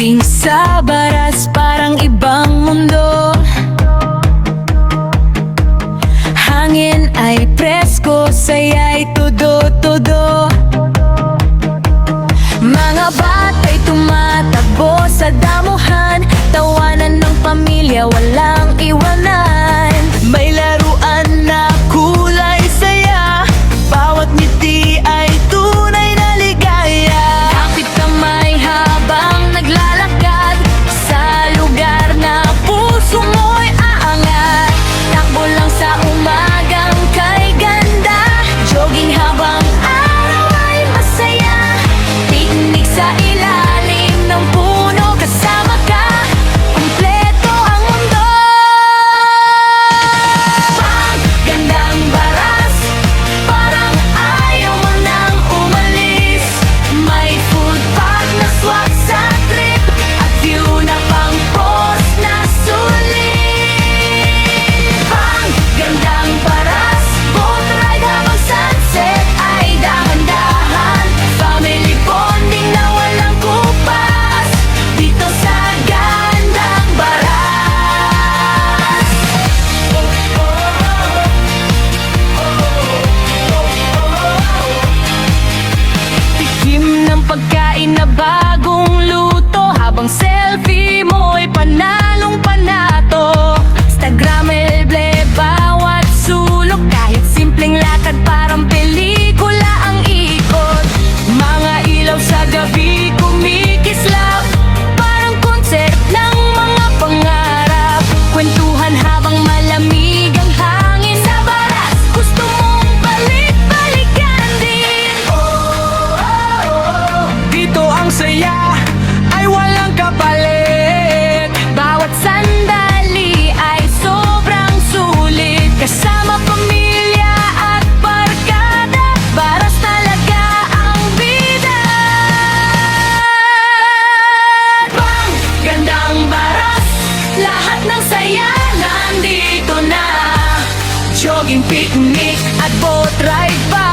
Pagdating sa Baras, parang ibang mundo. Hangin ay presko, saya'y todo-todo. Mga bata'y tumatakbo sa damuhan, tawanan ng pamilya, walang iwanan. May laruan na kulay saya, bawat ngiti ay tunay na ligaya. Kapit kamay habang naglalakad sa lugar na puso mo'y aangat. Takbo lang sa umagang kay ganda, jogging habang araw ay masaya. Picnic sa ilalim ng puno, kasama ka, kumpleto ang mundo. Gandang Baras, parang ayaw mo nang umalis. May food park na swak sa trip, at view na pang post na sulit. Gandang Baras, boat ride habang sunset ay dahan-dahan. Family bonding na walang kupas, dito sa Gandang Baras. Tikim ng pagkain na bagong luto, habang selfie mo'y panalong panato. Instagramable bawat sulok, kahit simpleng lakad parang pelikula ang ikot. Mga ilaw sa gabi kumikislap, parang concert ng mga pangarap. Kwentuhan habang malamig ang hangin sa Baras, gusto mong balik-balikan din. Dito ang saya ay walang kapalit, bawat sandali ay sobrang sulit. Kasama pamilya at barkada, Baras talaga ang bida. Gandang Baras, lahat ng saya nandito na. Jogging, picnic at boat ride pa,